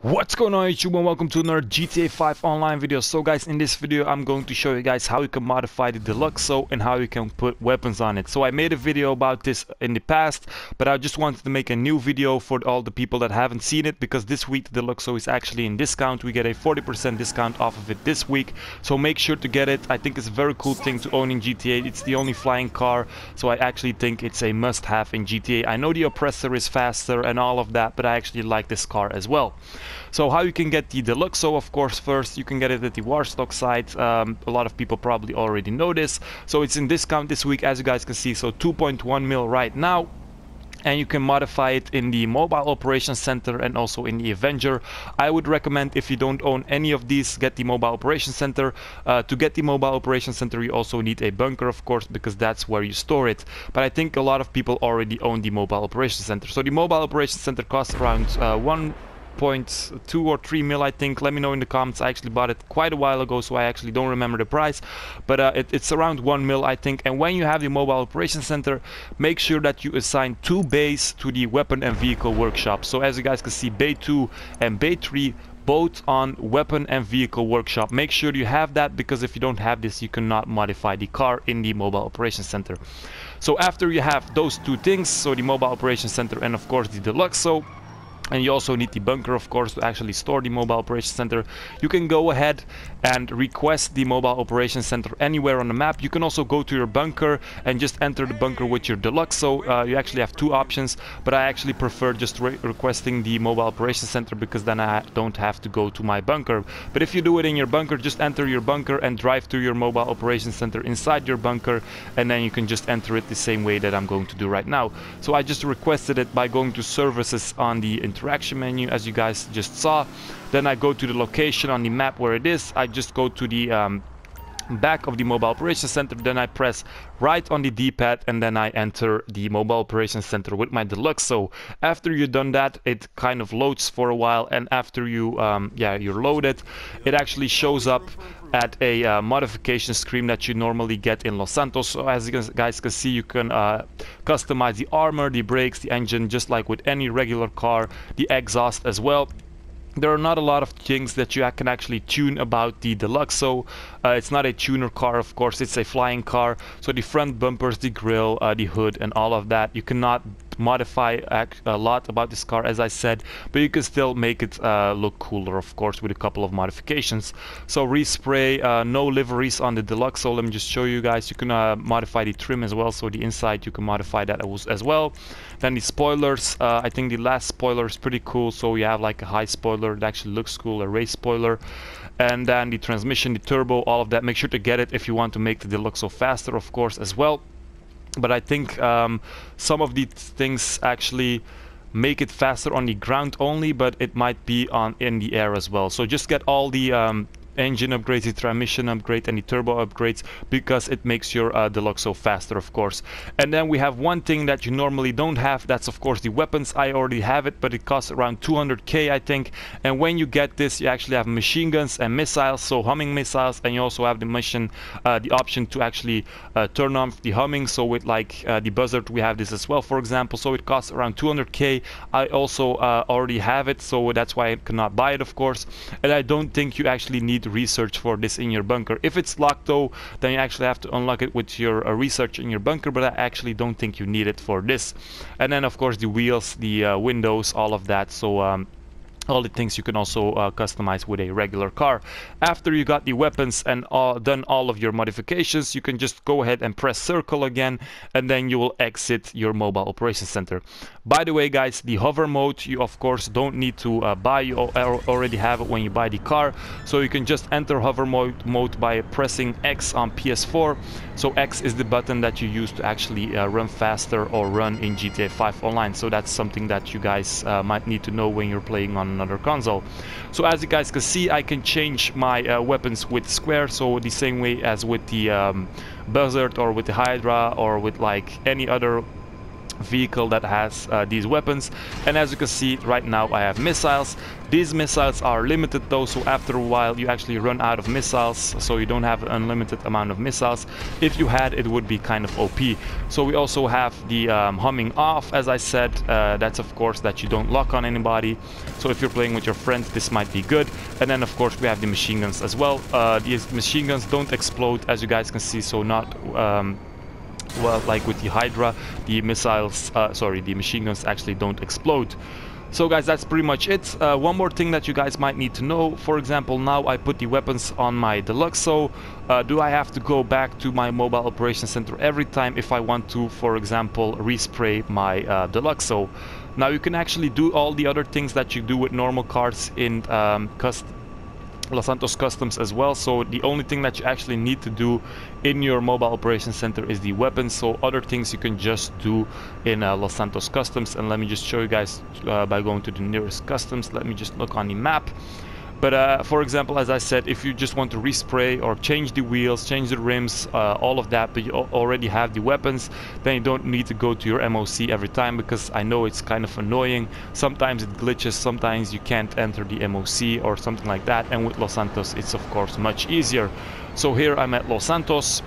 What's going on YouTube, and welcome to another GTA 5 online video. So guys, in this video I'm going to show you guys how you can modify the Deluxo and how you can put weapons on it. So I made a video about this in the past, but I just wanted to make a new video for all the people that haven't seen it, because this week the Deluxo is actually in discount. We get a 40% discount off of it this week, so make sure to get it. I think it's a very cool thing to own in GTA. It's the only flying car, so I actually think it's a must-have in GTA. I know the Oppressor is faster and all of that, but I actually like this car as well. So how you can get the Deluxo, of course, first you can get it at the Warstock site. A lot of people probably already know this. So it's in discount this week, as you guys can see, so 2.1 mil right now. And you can modify it in the Mobile Operations Center and also in the Avenger. I would recommend, if you don't own any of these, get the Mobile Operations Center. To get the Mobile Operations Center you also need a bunker, of course, because that's where you store it. But I think a lot of people already own the Mobile Operations Center. So the Mobile Operations Center costs around 1.2 or 3 mil, I think. Let me know in the comments. I actually bought it quite a while ago, so I actually don't remember the price, but it's around 1 mil, I think. And when you have the Mobile Operations Center, make sure that you assign 2 bays to the Weapon and Vehicle Workshop. So as you guys can see, Bay 2 and Bay 3 both on Weapon and Vehicle Workshop. Make sure you have that, because if you don't have this, you cannot modify the car in the Mobile Operations Center. So after you have those 2 things, so the Mobile Operations Center and of course the Deluxo, and you also need the bunker, of course, to actually store the Mobile Operations Center, you can go ahead and request the Mobile Operations Center anywhere on the map. You can also go to your bunker and just enter the bunker with your Deluxo. You actually have 2 options, but I actually prefer just requesting the Mobile Operations Center, because then I don't have to go to my bunker. But if you do it in your bunker, just enter your bunker and drive to your Mobile Operations Center inside your bunker, and then you can just enter it the same way that I'm going to do right now. So I just requested it by going to Services on the interaction menu, as you guys just saw. Then I go to the location on the map where it is. I just go to the back of the Mobile Operations Center, then I press right on the D-pad, and then I enter the Mobile Operations Center with my Deluxo. After you've done that, it kind of loads for a while, and after you you're loaded, it actually shows up at a modification screen that you normally get in Los Santos. So as you guys can see, you can customize the armor, the brakes, the engine, just like with any regular car, the exhaust as well. There are not a lot of things that you can actually tune about the Deluxo. It's not a tuner car, of course, it's a flying car. So the front bumpers, the grille, the hood, and all of that, you cannot modify a lot about this car, as I said, but you can still make it look cooler, of course, with a couple of modifications. So respray, no liveries on the Deluxo. Let me just show you guys. You can modify the trim as well, so the inside you can modify that as well. Then the spoilers, I think the last spoiler is pretty cool. So you have like a high spoiler, it actually looks cool, a race spoiler. And then the transmission, the turbo, all of that, make sure to get it if you want to make the Deluxo faster, of course, as well. But I think some of these things actually make it faster on the ground only, but it might be in the air as well. So just get all the engine upgrades, the transmission upgrade, and the turbo upgrades, because it makes your Deluxo faster, of course. And then we have one thing that you normally don't have. That's of course the weapons. I already have it, but it costs around 200k, I think. And when you get this, you actually have machine guns and missiles, so humming missiles, and you also have the option to actually turn off the humming. So with like the buzzard, we have this as well, for example. So it costs around 200k. I also already have it, so that's why I cannot buy it, of course. And I don't think you actually need research for this in your bunker. If it's locked though, then you actually have to unlock it with your research in your bunker, but I actually don't think you need it for this. And then of course the wheels, the windows, all of that. So all the things you can also customize with a regular car. After you got the weapons and done all of your modifications, you can just go ahead and press circle again, and then you will exit your Mobile Operations Center. By the way, guys, the hover mode you of course don't need to buy. You already have it when you buy the car, so you can just enter hover mode by pressing X on PS4. So X is the button that you use to actually run faster or run in GTA 5 online. So that's something that you guys might need to know when you're playing on another console. So as you guys can see, I can change my weapons with square, so the same way as with the Buzzard or with the Hydra or with like any other vehicle that has these weapons. And as you can see right now, I have missiles. These missiles are limited though, so after a while you actually run out of missiles, so you don't have an unlimited amount of missiles. If you had, it would be kind of OP. So we also have the humming off, as I said. That's of course that you don't lock on anybody, so if you're playing with your friends this might be good. And then of course we have the machine guns as well. These machine guns don't explode, as you guys can see, so not well, like with the Hydra, the missiles, the machine guns actually don't explode. So guys, that's pretty much it. One more thing that you guys might need to know. For example, now I put the weapons on my Deluxo. Do I have to go back to my mobile operations center every time if I want to, for example, respray my Deluxo? Now you can actually do all the other things that you do with normal cars in Los Santos Customs as well. So the only thing that you actually need to do in your mobile operations center is the weapons. So other things you can just do in Los Santos Customs. And let me just show you guys by going to the nearest customs. Let me just look on the map. But for example, as I said, if you just want to respray or change the wheels, change the rims, all of that, but you already have the weapons, then you don't need to go to your MOC every time, because I know it's kind of annoying. Sometimes it glitches, sometimes you can't enter the MOC or something like that, and with Los Santos it's of course much easier. So here I'm at Los Santos.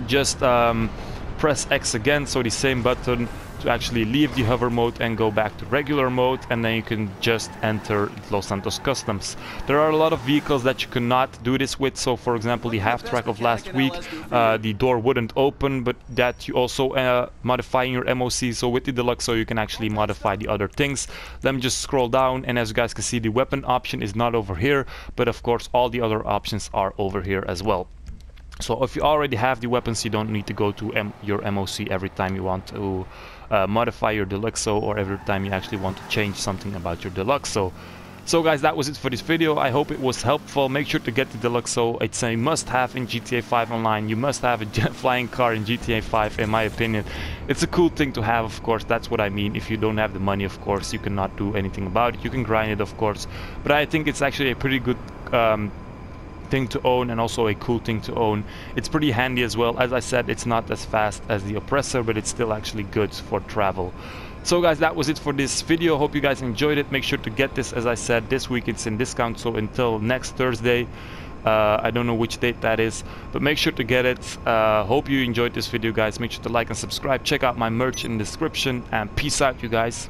Just press X again, so the same button, to actually leave the hover mode and go back to regular mode, and then you can just enter Los Santos Customs. There are a lot of vehicles that you cannot do this with. So for example, the half track of last week, the door wouldn't open, but that you also modify in your MOC. So with the Deluxo you can actually modify the other things. Let me just scroll down, and as you guys can see, the weapon option is not over here, but of course all the other options are over here as well. So if you already have the weapons, you don't need to go to your MOC every time you want to modify your Deluxo, or every time you actually want to change something about your Deluxo. So guys, that was it for this video. I hope it was helpful. Make sure to get the Deluxo. It's a must-have in GTA 5 Online. You must have a flying car in GTA 5, in my opinion. It's a cool thing to have, of course. That's what I mean. If you don't have the money, of course, you cannot do anything about it. You can grind it, of course. But I think it's actually a pretty good thing to own, and also a cool thing to own. It's pretty handy as well. As I said, it's not as fast as the Oppressor, but it's still actually good for travel. So guys, that was it for this video. Hope you guys enjoyed it. Make sure to get this. As I said, this week it's in discount, so until next Thursday. I don't know which date that is, but make sure to get it. Hope you enjoyed this video, guys. Make sure to like and subscribe. Check out my merch in the description, and peace out, you guys.